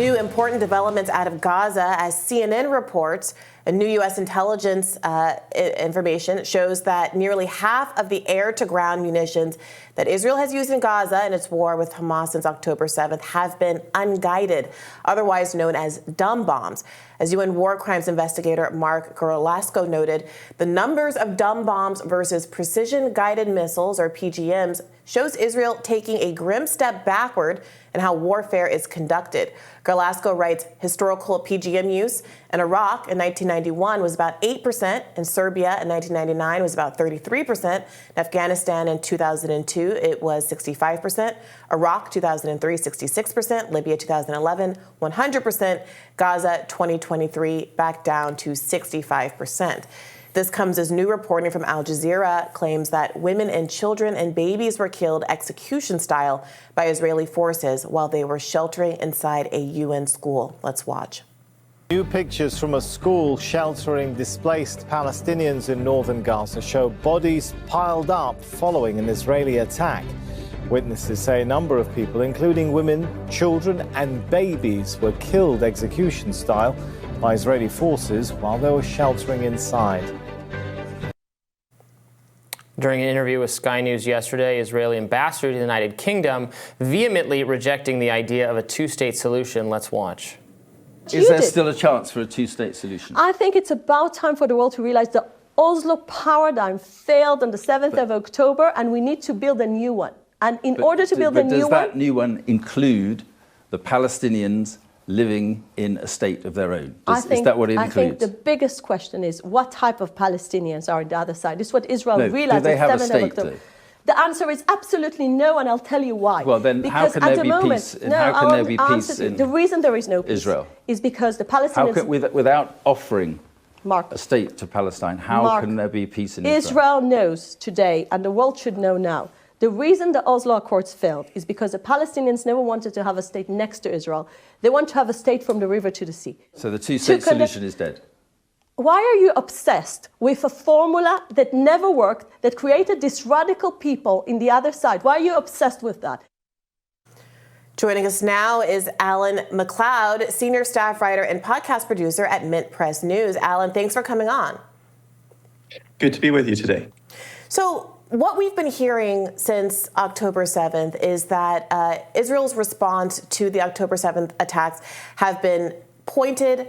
new important developments out of Gaza as CNN reports. A new U.S. intelligence information shows that nearly half of the air-to-ground munitions that Israel has used in Gaza in its war with Hamas since October 7th have been unguided, otherwise known as dumb bombs. As UN war crimes investigator Mark Gorlasco noted, the numbers of dumb bombs versus precision-guided missiles, or PGMs, shows Israel taking a grim step backward in how warfare is conducted. Gorlasco writes, historical PGM use in Iraq in 1991 was about 8%, in Serbia in 1999 was about 33%, in Afghanistan in 2002 it was 65%, Iraq 2003 66%, Libya 2011 100%, Gaza 2023 back down to 65%. This comes as new reporting from Al Jazeera claims that women and children and babies were killed execution style by Israeli forces while they were sheltering inside a UN school. Let's watch. New pictures from a school sheltering displaced Palestinians in northern Gaza show bodies piled up following an Israeli attack. Witnesses say a number of people, including women, children and babies, were killed execution style by Israeli forces while they were sheltering inside. During an interview with Sky News yesterday, Israeli ambassador to the United Kingdom vehemently rejecting the idea of a two-state solution. Let's watch. Is there still a chance for a two-state solution? I think it's about time for the world to realize the Oslo paradigm failed on the 7th of October, and we need to build a new one. And in order to build a new one... Does that new one include the Palestinians living in a state of their own? Is that what it includes? I think the biggest question is what type of Palestinians are on the other side. This is what Israel realized on the 7th of October. The answer is absolutely no, and I'll tell you why. Well, then how can there be peace? How can there be peace in the reason there is no peace Israel is because the Palestinians... without offering Mark, a state to Palestine, how can there be peace in Israel? Israel knows today, and the world should know now, the reason the Oslo Accords failed is because the Palestinians never wanted to have a state next to Israel. They want to have a state from the river to the sea. So the two-state solution is dead? Why are you obsessed with a formula that never worked, that created these radical people in the other side? Why are you obsessed with that? Joining us now is Alan MacLeod, senior staff writer and podcast producer at Mintpress News. Alan, thanks for coming on. Good to be with you today. So what we've been hearing since October 7th is that Israel's response to the October 7th attacks have been pointed,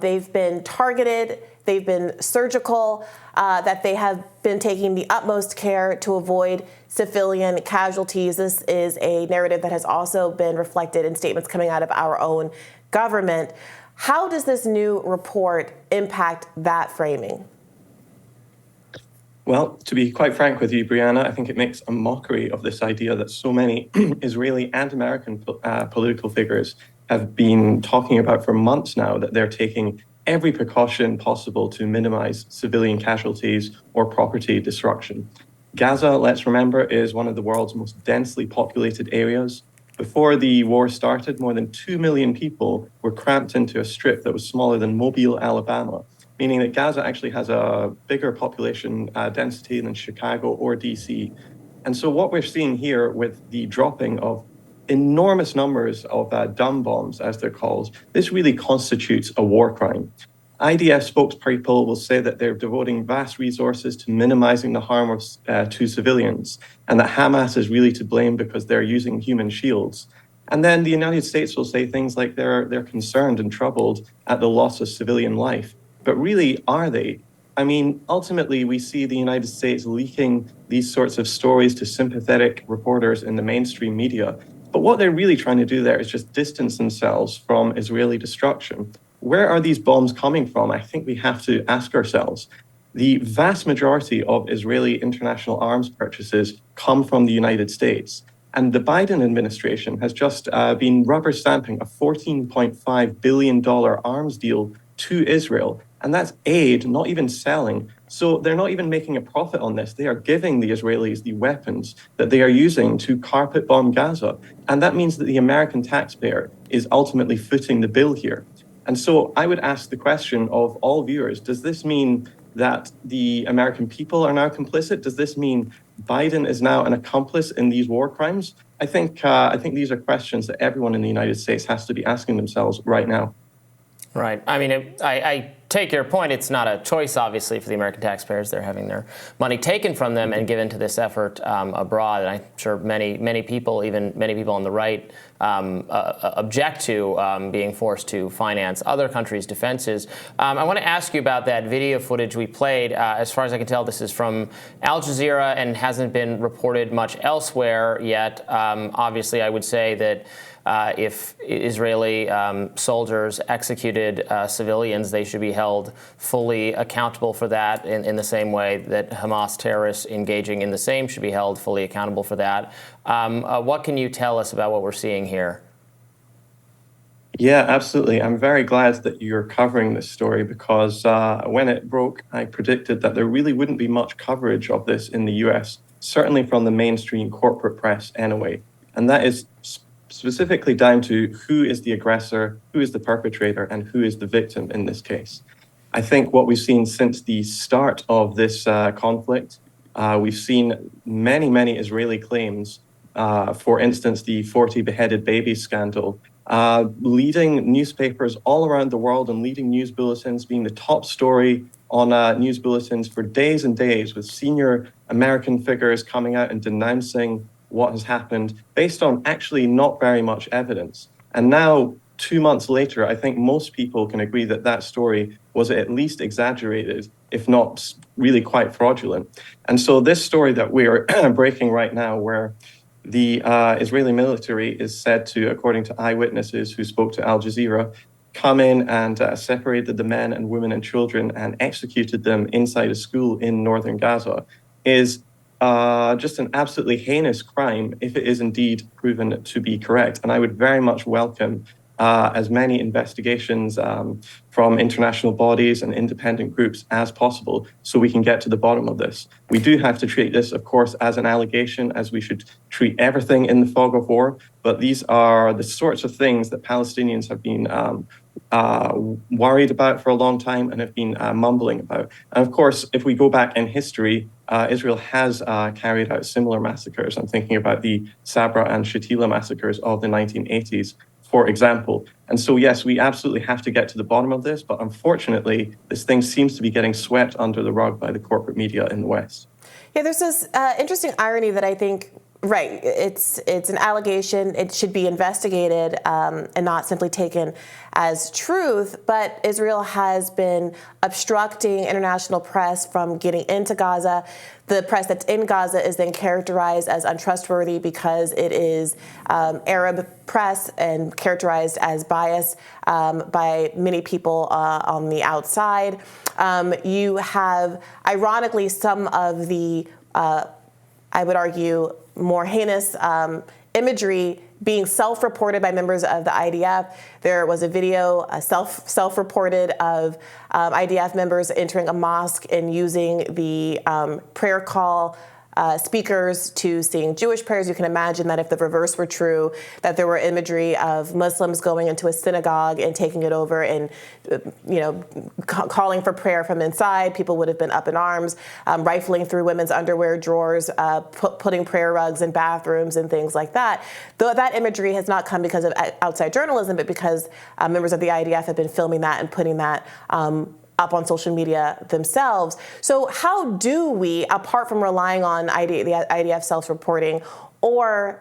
they've been targeted, they've been surgical, that they have been taking the utmost care to avoid civilian casualties. This is a narrative that has also been reflected in statements coming out of our own government. How does this new report impact that framing? Well, to be quite frank with you, Brianna, I think it makes a mockery of this idea that so many Israeli and American political figures have been talking about for months now, that they're taking every precaution possible to minimize civilian casualties or property destruction. Gaza, let's remember, is one of the world's most densely populated areas. Before the war started, more than 2 million people were cramped into a strip that was smaller than Mobile, Alabama, meaning that Gaza actually has a bigger population density than Chicago or DC. And so what we're seeing here with the dropping of enormous numbers of dumb bombs, as they're called, this really constitutes a war crime. IDF spokespeople will say that they're devoting vast resources to minimizing the harm of to civilians, and that Hamas is really to blame because they're using human shields. And then the United States will say things like they're concerned and troubled at the loss of civilian life. But really, are they? I mean, ultimately, we see the United States leaking these sorts of stories to sympathetic reporters in the mainstream media. But what they're really trying to do there is just distance themselves from Israeli destruction. Where are these bombs coming from? I think we have to ask ourselves. The vast majority of Israeli international arms purchases come from the United States. And the Biden administration has just been rubber stamping a $14.5 billion arms deal to Israel. And that's aid, not even selling. So they're not even making a profit on this. They are giving the Israelis the weapons that they are using to carpet bomb Gaza. And that means that the American taxpayer is ultimately footing the bill here. And so I would ask the question of all viewers, does this mean that the American people are now complicit? Does this mean Biden is now an accomplice in these war crimes? I think these are questions that everyone in the United States has to be asking themselves right now. Right. I mean, I take your point. It's not a choice, obviously, for the American taxpayers. They're having their money taken from them and given to this effort abroad. And I'm sure many people, even many people on the right, object to being forced to finance other countries' defenses. I want to ask you about that video footage we played. As far as I can tell, this is from Al Jazeera and hasn't been reported much elsewhere yet. Obviously, I would say that if Israeli soldiers executed civilians, they should be held fully accountable for that in the same way that Hamas terrorists engaging in the same should be held fully accountable for that. What can you tell us about what we're seeing here? Yeah, absolutely. I'm very glad that you're covering this story because when it broke, I predicted that there really wouldn't be much coverage of this in the US, certainly from the mainstream corporate press anyway. And that is specifically down to who is the aggressor, who is the perpetrator, and who is the victim in this case. I think what we've seen since the start of this conflict, we've seen many Israeli claims, for instance, the 40 beheaded babies scandal, leading newspapers all around the world and leading news bulletins being the top story on news bulletins for days and days, with senior American figures coming out and denouncing what has happened based on actually not very much evidence. And now, 2 months later, I think most people can agree that that story was at least exaggerated, if not really quite fraudulent. And so this story that we're breaking right now, where the Israeli military is said to, according to eyewitnesses who spoke to Al Jazeera, come in and separated the men and women and children and executed them inside a school in northern Gaza, is just an absolutely heinous crime if it is indeed proven to be correct. And I would very much welcome as many investigations from international bodies and independent groups as possible so we can get to the bottom of this. We do have to treat this, of course, as an allegation, as we should treat everything in the fog of war. But these are the sorts of things that Palestinians have been worried about for a long time and have been mumbling about. And of course, if we go back in history, Israel has carried out similar massacres. I'm thinking about the Sabra and Shatila massacres of the 1980s, for example. And so, yes, we absolutely have to get to the bottom of this. But unfortunately, this thing seems to be getting swept under the rug by the corporate media in the West. Yeah, there's this interesting irony that I think, right, it's an allegation. It should be investigated and not simply taken as truth. But Israel has been obstructing international press from getting into Gaza. The press that's in Gaza is then characterized as untrustworthy because it is Arab press and characterized as biased by many people on the outside. You have, ironically, some of the, I would argue, more heinous imagery being self-reported by members of the IDF. There was a video self-reported of IDF members entering a mosque and using the prayer call speakers to sing Jewish prayers. You can imagine that if the reverse were true, that there were imagery of Muslims going into a synagogue and taking it over and, calling for prayer from inside. People would have been up in arms, rifling through women's underwear drawers, putting prayer rugs in bathrooms and things like that. Though that imagery has not come because of outside journalism, but because members of the IDF have been filming that and putting that up on social media themselves. So how do we, apart from relying on the IDF self-reporting or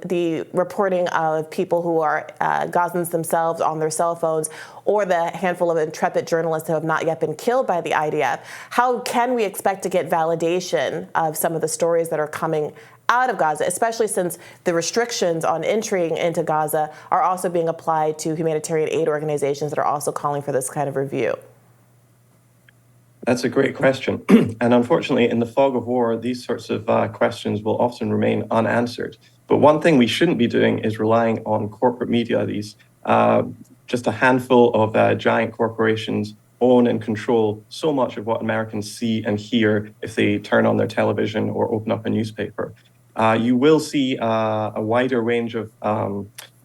the reporting of people who are Gazans themselves on their cell phones, or the handful of intrepid journalists who have not yet been killed by the IDF, how can we expect to get validation of some of the stories that are coming out of Gaza, especially since the restrictions on entering into Gaza are also being applied to humanitarian aid organizations that are also calling for this kind of review? That's a great question. And unfortunately, in the fog of war, these sorts of questions will often remain unanswered. But one thing we shouldn't be doing is relying on corporate media. These just a handful of giant corporations own and control so much of what Americans see and hear if they turn on their television or open up a newspaper. You will see a wider range of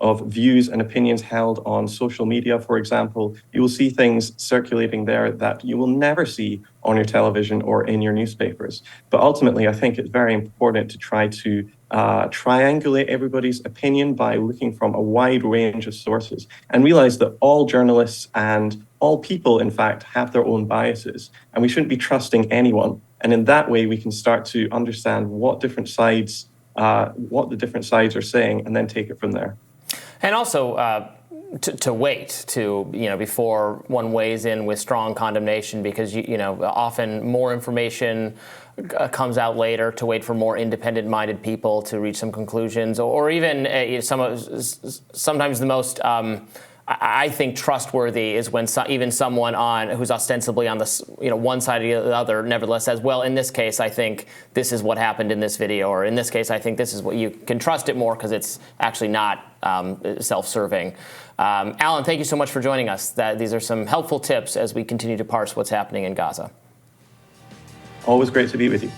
of views and opinions held on social media, for example, you will see things circulating there that you will never see on your television or in your newspapers. But ultimately, I think it's very important to try to triangulate everybody's opinion by looking from a wide range of sources and realize that all journalists and all people, in fact, have their own biases, and we shouldn't be trusting anyone. And in that way, we can start to understand what the different sides are saying, and then take it from there. And also to wait before one weighs in with strong condemnation, because often more information comes out later, to wait for more independent-minded people to reach some conclusions, or even sometimes the most I think trustworthy is when even someone who's ostensibly on the one side or the other nevertheless says, well, in this case, I think this is what happened in this video, or in this case, I think this is what. You can trust it more because it's actually not self-serving. Alan, thank you so much for joining us. These are some helpful tips as we continue to parse what's happening in Gaza. Always great to be with you.